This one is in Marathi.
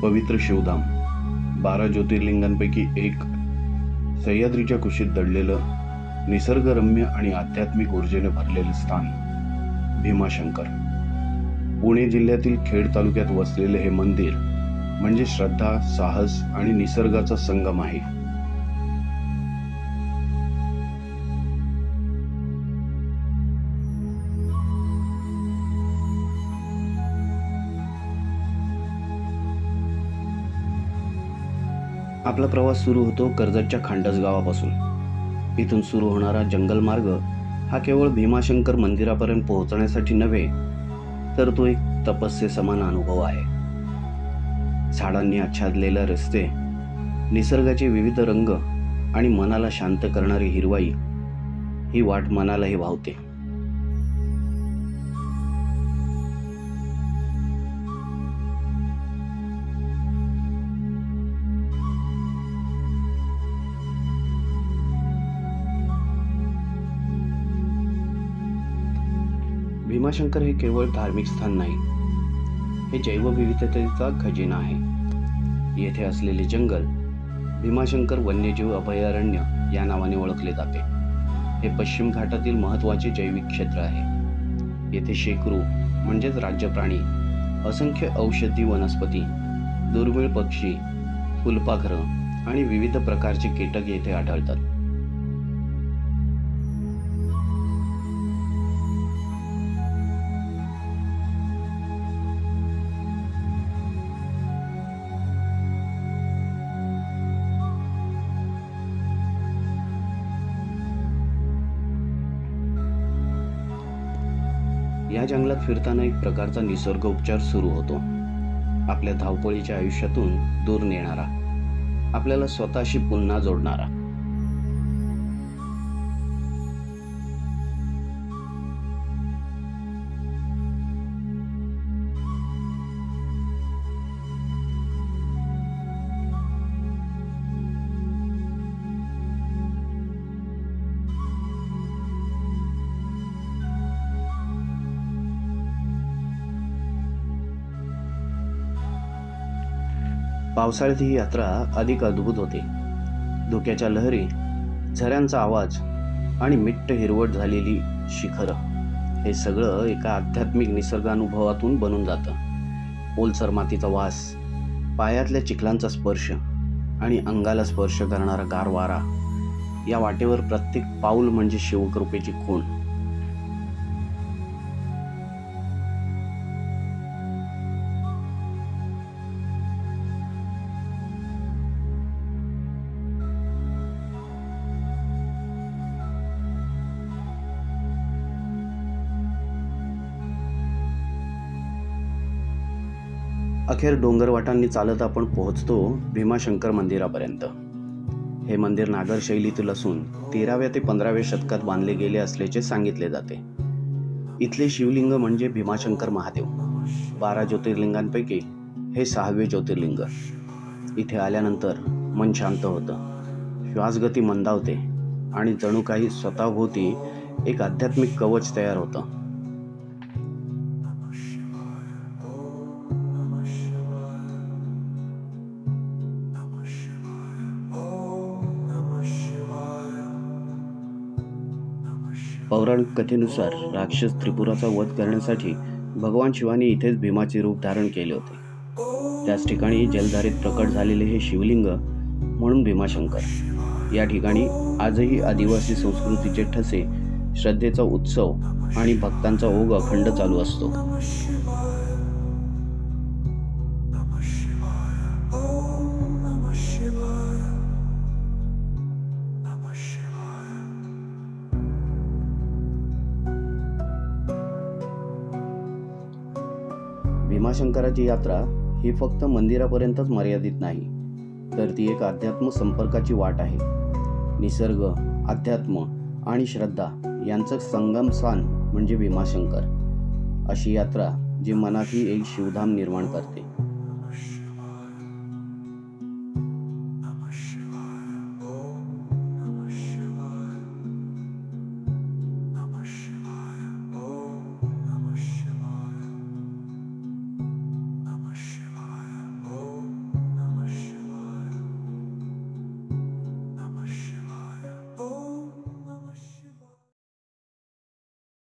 पवित्र शिवधाम, 12 ज्योतिर्लिंगांपैकी एक, सह्याद्रीच्या कुशीत दडलेलं, निसर्गरम्य आणि आध्यात्मिक ऊर्जेने भरलेलं स्थान भीमाशंकर. पुणे जिल्ह्यातील खेड तालुक्यात वसलेले हे मंदिर म्हणजे श्रद्धा, साहस आणि निसर्गाचा संगम आहे. आपला प्रवास सुरू होतो कर्जतच्या खांडस गावापासून. इथून सुरू होणारा जंगल मार्ग हा केवळ भीमाशंकर मंदिरापर्यंत पोहोचण्यासाठी नव्हे, तर तो एक तपस्येसमान अनुभव आहे. झाडांनी आच्छादलेले रस्ते, निसर्गाचे विविध रंग आणि मनाला शांत करणारी हिरवाई, ही वाट मनालाही भावते. भीमाशंकर हे केवळ धार्मिक स्थान नाही, हे जैवविविधतेचा खजिना आहे. येथे असलेले जंगल भीमाशंकर वन्यजीव अभयारण्य या नावाने ओळखले जाते. हे पश्चिम घाटातील महत्त्वाचे जैविक क्षेत्र आहे. येथे शेकरू म्हणजेच राज्य प्राणी, असंख्य औषधी वनस्पती, दुर्मिळ पक्षी, फुलपाखरं आणि विविध प्रकारचे कीटक येथे आढळतात. या जंगलात फिरताना एक प्रकारचा निसर्ग उपचार सुरू होतो. आपल्या धावपळीच्या आयुष्यातून दूर नेणारा, आपल्याला स्वतःशी पुन्हा जोडणारा. पावसाळ्यात ही यात्रा अधिक अद्भुत होते. धुक्याच्या लहरी, झऱ्यांचा आवाज आणि मिट्ट हिरवट झालेली शिखरं, हे सगळं एका आध्यात्मिक निसर्गानुभवातून बनून जातं. ओलसर मातीचा वास, पायातल्या चिखलांचा स्पर्श आणि अंगाला स्पर्श करणारा गार वारा, या वाटेवर प्रत्येक पाऊल म्हणजे शिवकृपेची खूण. अखेर डोंगरवाटांनी चालत आपण पोहोचतो भीमाशंकर मंदिरापर्यंत. हे मंदिर नागर शैलीतील असून 13व्या ते 15व्या शतकात बांधले गेले असल्याचे सांगितले जाते. इथले शिवलिंग म्हणजे भीमाशंकर महादेव. 12 ज्योतिर्लिंगांपैकी हे 6वे ज्योतिर्लिंग. इथे आल्यानंतर मन शांत होतं, श्वासगती मंदावते आणि जणू काही स्वतःभोवती एक आध्यात्मिक कवच तयार होतं. पौराणिक कथेनुसार राक्षस त्रिपुराचा वध करण्यासाठी भगवान शिवाने इथेच भीमाचे रूप धारण केले होते. त्याच ठिकाणी जलधारेत प्रकट झालेले हे शिवलिंग म्हणून भीमाशंकर. या ठिकाणी आजही आदिवासी संस्कृतीचे ठसे, श्रद्धेचा उत्सव आणि भक्तांचा ओघ अखंड चालू असतो. भीमाशंकराची यात्रा ही फक्त मंदिरापर्यंतच मर्यादित नाही, तर ती एक अध्यात्म संपर्काची वाट आहे. निसर्ग, अध्यात्म आणि श्रद्धा यांचं संगम स्थान म्हणजे भीमाशंकर. अशी यात्रा जी मनातही एक शिवधाम निर्माण करते.